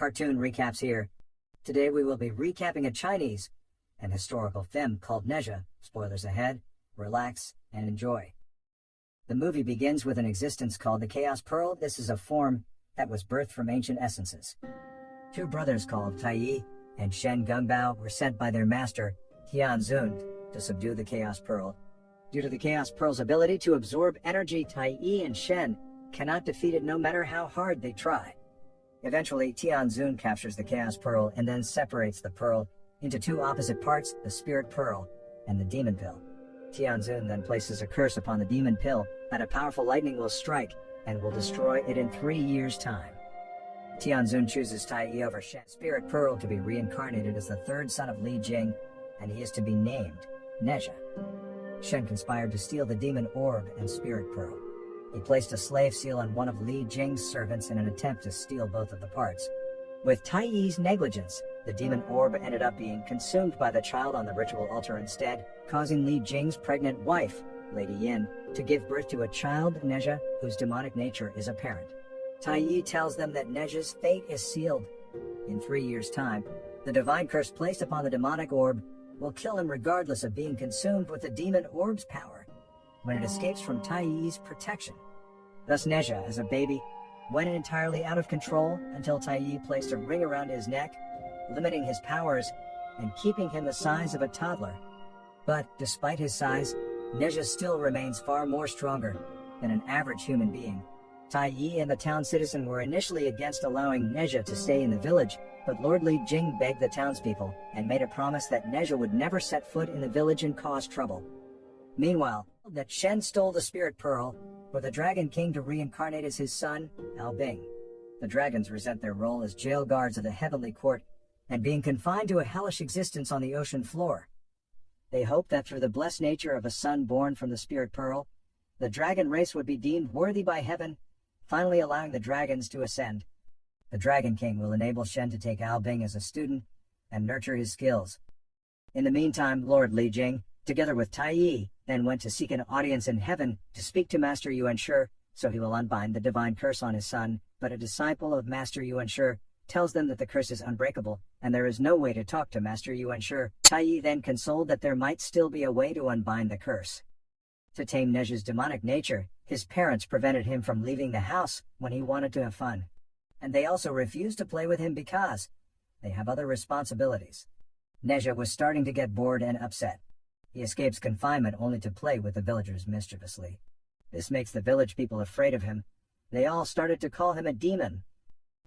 Cartoonrecaps here. Today we will be recapping a Chinese and historical film called Nezha. Spoilers ahead. Relax and enjoy. The movie begins with an existence called the Chaos Pearl. This is a form that was birthed from ancient essences. Two brothers called Tai and Shen Gungbao were sent by their master, Tianzun, to subdue the Chaos Pearl. Due to the Chaos Pearl's ability to absorb energy, Tai and Shen cannot defeat it no matter how hard they try. Eventually, Tianzun captures the Chaos Pearl and then separates the pearl into two opposite parts, the Spirit Pearl and the Demon Pill. Tianzun then places a curse upon the Demon Pill that a powerful lightning will strike and will destroy it in 3 years' time. Tianzun chooses Tai over Shen's Spirit Pearl to be reincarnated as the third son of Li Jing, and he is to be named Nezha. Shen conspired to steal the Demon Orb and Spirit Pearl. He placed a slave seal on one of Li Jing's servants in an attempt to steal both of the parts. With Tai's negligence, the Demon Orb ended up being consumed by the child on the ritual altar instead, causing Li Jing's pregnant wife, Lady Yin, to give birth to a child, Nezha, whose demonic nature is apparent. Tai tells them that Nezha's fate is sealed. In 3 years' time, the divine curse placed upon the demonic orb will kill him regardless of being consumed with the Demon Orb's power when it escapes from Tai's protection. Thus Nezha, as a baby, went entirely out of control until Tai placed a ring around his neck, limiting his powers and keeping him the size of a toddler. But despite his size, Nezha still remains far more stronger than an average human being. Tai and the town citizen were initially against allowing Nezha to stay in the village, but Lord Li Jing begged the townspeople and made a promise that Nezha would never set foot in the village and cause trouble. Meanwhile, that Shen stole the Spirit Pearl for the Dragon King to reincarnate as his son, Ao Bing. The dragons resent their role as jail guards of the heavenly court and being confined to a hellish existence on the ocean floor. They hope that through the blessed nature of a son born from the Spirit Pearl, the dragon race would be deemed worthy by heaven, finally allowing the dragons to ascend. The Dragon King will enable Shen to take Ao Bing as a student and nurture his skills. In the meantime, Lord Li Jing, together with Tai, then went to seek an audience in heaven to speak to Master Yuan Shi, so he will unbind the divine curse on his son, but a disciple of Master Yuan Shi tells them that the curse is unbreakable, and there is no way to talk to Master Yuan Shi. Tai then consoled that there might still be a way to unbind the curse. To tame Nezha's demonic nature, his parents prevented him from leaving the house when he wanted to have fun. And they also refused to play with him because they have other responsibilities. Nezha was starting to get bored and upset. He escapes confinement only to play with the villagers mischievously. This makes the village people afraid of him. They all started to call him a demon.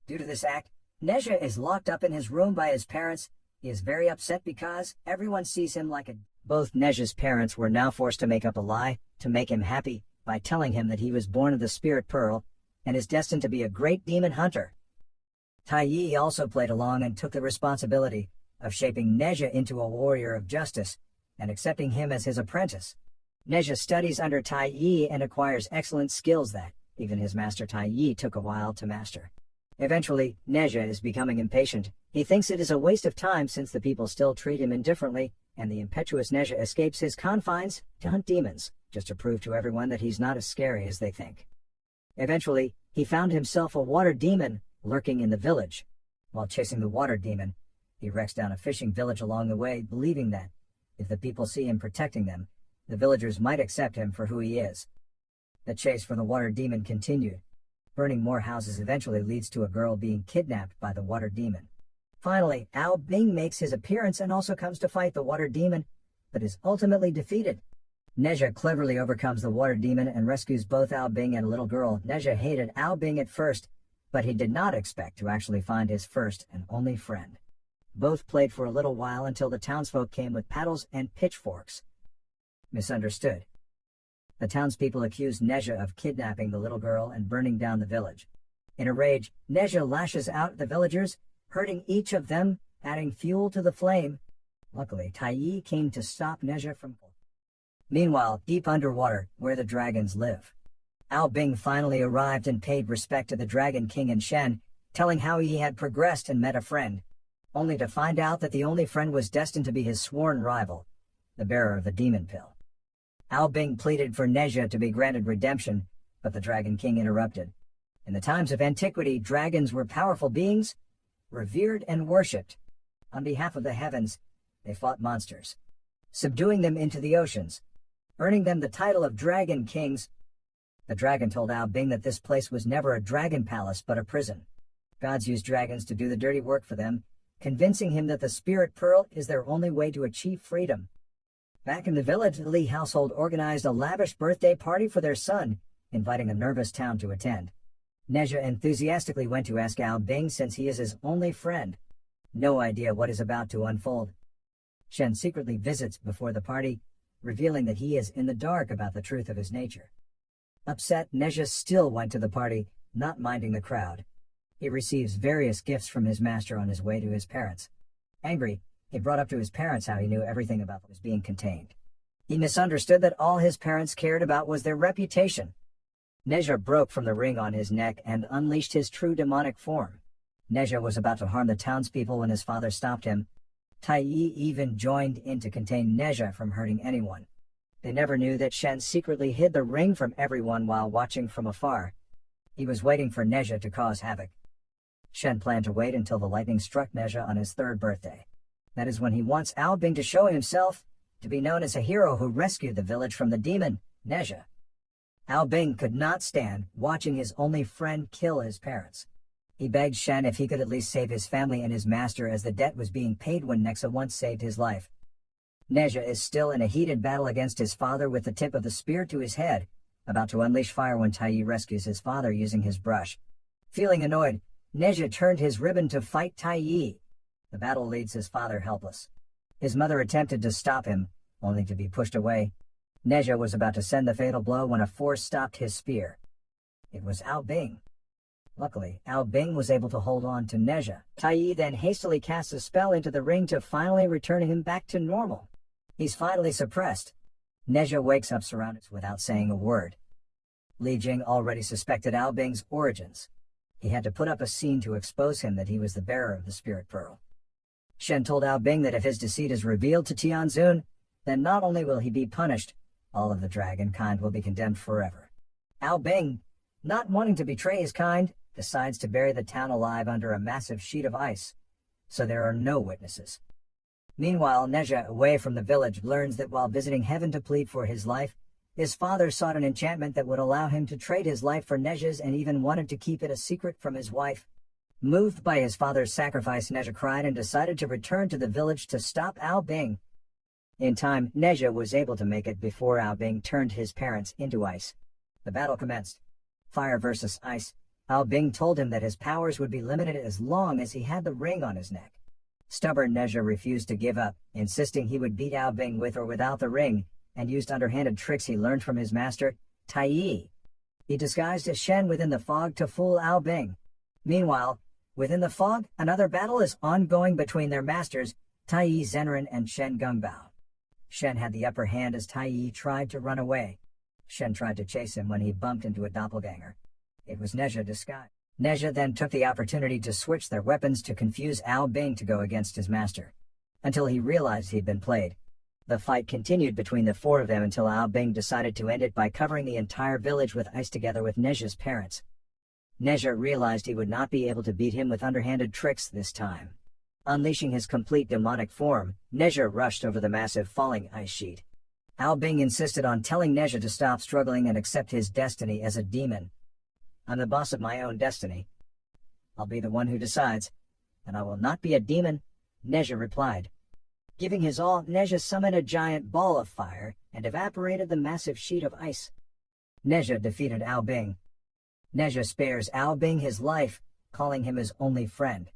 Due to this act, Nezha is locked up in his room by his parents. He is very upset because everyone sees him like a... Both Nezha's parents were now forced to make up a lie to make him happy by telling him that he was born of the Spirit Pearl and is destined to be a great demon hunter. Tai also played along and took the responsibility of shaping Nezha into a warrior of justice and accepting him as his apprentice. Nezha studies under Tai and acquires excellent skills that even his master Tai took a while to master. Eventually, Nezha is becoming impatient. He thinks it is a waste of time since the people still treat him indifferently, and the impetuous Nezha escapes his confines to hunt demons, just to prove to everyone that he's not as scary as they think. Eventually, he found himself a water demon lurking in the village. While chasing the water demon, he wrecks down a fishing village along the way, believing that if the people see him protecting them, the villagers might accept him for who he is. The chase for the water demon continued. Burning more houses eventually leads to a girl being kidnapped by the water demon. Finally, Ao Bing makes his appearance and also comes to fight the water demon, but is ultimately defeated. Nezha cleverly overcomes the water demon and rescues both Ao Bing and a little girl. Nezha hated Ao Bing at first, but he did not expect to actually find his first and only friend. Both played for a little while until the townsfolk came with paddles and pitchforks. Misunderstood. The townspeople accused Nezha of kidnapping the little girl and burning down the village. In a rage, Nezha lashes out at the villagers, hurting each of them, adding fuel to the flame. Luckily, Tai came to stop Nezha from... Meanwhile, deep underwater, where the dragons live, Ao Bing finally arrived and paid respect to the Dragon King and Shen, telling how he had progressed and met a friend, only to find out that the only friend was destined to be his sworn rival, the bearer of the Demon Pill. Ao Bing pleaded for Nezha to be granted redemption, but the Dragon King interrupted. In the times of antiquity, dragons were powerful beings revered and worshipped. On behalf of the heavens, they fought monsters, subduing them into the oceans, earning them the title of Dragon Kings. The dragon told Ao Bing that this place was never a dragon palace but a prison. Gods use dragons to do the dirty work for them, convincing him that the spirit pearl is their only way to achieve freedom. Back in the village, the Li household organized a lavish birthday party for their son, inviting a nervous town to attend. Neja enthusiastically went to ask Ao Bing since he is his only friend. No idea what is about to unfold. Shen secretly visits before the party, revealing that he is in the dark about the truth of his nature. Upset, Neja still went to the party, not minding the crowd. He receives various gifts from his master on his way to his parents. Angry, he brought up to his parents how he knew everything about what was being contained. He misunderstood that all his parents cared about was their reputation. Neja broke from the ring on his neck and unleashed his true demonic form. Neja was about to harm the townspeople when his father stopped him. Tai Yi even joined in to contain Neja from hurting anyone. They never knew that Shen secretly hid the ring from everyone while watching from afar. He was waiting for Neja to cause havoc. Shen planned to wait until the lightning struck Neja on his third birthday. That is when he wants Ao Bing to show himself, to be known as a hero who rescued the village from the demon, Neja. Ao Bing could not stand watching his only friend kill his parents. He begged Shen if he could at least save his family and his master, as the debt was being paid when Nexa once saved his life. Neja is still in a heated battle against his father with the tip of the spear to his head, about to unleash fire when Tai Yi rescues his father using his brush. Feeling annoyed, Neja turned his ribbon to fight Tai Yi. The battle leaves his father helpless. His mother attempted to stop him, only to be pushed away. Neja was about to send the fatal blow when a force stopped his spear. It was Ao Bing. Luckily, Ao Bing was able to hold on to Neja. Tai Yi then hastily casts a spell into the ring to finally return him back to normal. He's finally suppressed. Neja wakes up surrounded without saying a word. Li Jing already suspected Ao Bing's origins. He had to put up a scene to expose him that he was the bearer of the Spirit Pearl. Shen told Ao Bing that if his deceit is revealed to Tianzun, then not only will he be punished, all of the dragon kind will be condemned forever. Ao Bing, not wanting to betray his kind, decides to bury the town alive under a massive sheet of ice, so there are no witnesses. Meanwhile, Neja, away from the village, learns that while visiting heaven to plead for his life, his father sought an enchantment that would allow him to trade his life for Neja's and even wanted to keep it a secret from his wife. Moved by his father's sacrifice, Neja cried and decided to return to the village to stop Ao Bing. In time, Neja was able to make it before Ao Bing turned his parents into ice. The battle commenced. Fire versus ice. Ao Bing told him that his powers would be limited as long as he had the ring on his neck. Stubborn Neja refused to give up, insisting he would beat Ao Bing with or without the ring, and used underhanded tricks he learned from his master, Tai Yi. He disguised as Shen within the fog to fool Ao Bing. Meanwhile, within the fog, another battle is ongoing between their masters, Tai Yi Zenrin and Shen Gongbao. Shen had the upper hand as Tai Yi tried to run away. Shen tried to chase him when he bumped into a doppelganger. It was Neja disguised. Neja then took the opportunity to switch their weapons to confuse Ao Bing to go against his master, until he realized he'd been played. The fight continued between the four of them until Ao Bing decided to end it by covering the entire village with ice together with Neja's parents. Neja realized he would not be able to beat him with underhanded tricks this time. Unleashing his complete demonic form, Neja rushed over the massive falling ice sheet. Ao Bing insisted on telling Neja to stop struggling and accept his destiny as a demon. "I'm the boss of my own destiny. I'll be the one who decides, and I will not be a demon," Neja replied. Giving his all, Neja summoned a giant ball of fire and evaporated the massive sheet of ice. Neja defeated Ao Bing. Neja spares Ao Bing his life, calling him his only friend.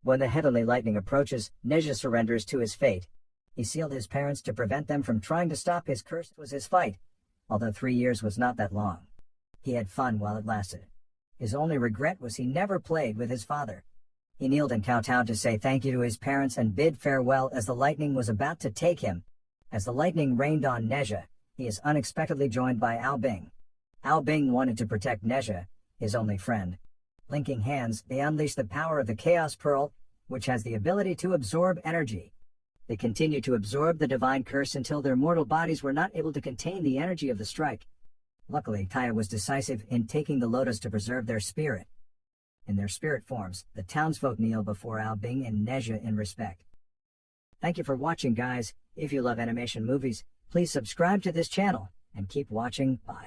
When the heavenly lightning approaches, Neja surrenders to his fate. He sealed his parents to prevent them from trying to stop his curse. It was his fight, although 3 years was not that long. He had fun while it lasted. His only regret was he never played with his father. He kneeled and kowtowed to say thank you to his parents and bid farewell as the lightning was about to take him. As the lightning rained on Neja, he is unexpectedly joined by Ao Bing. Ao Bing wanted to protect Neja, his only friend. Linking hands, they unleashed the power of the Chaos Pearl, which has the ability to absorb energy. They continued to absorb the divine curse until their mortal bodies were not able to contain the energy of the strike. Luckily, Taya was decisive in taking the lotus to preserve their spirit. In their spirit forms, the townsfolk kneel before Ao Bing and Nezha in respect. Thank you for watching, guys. If you love animation movies, please subscribe to this channel and keep watching. Bye.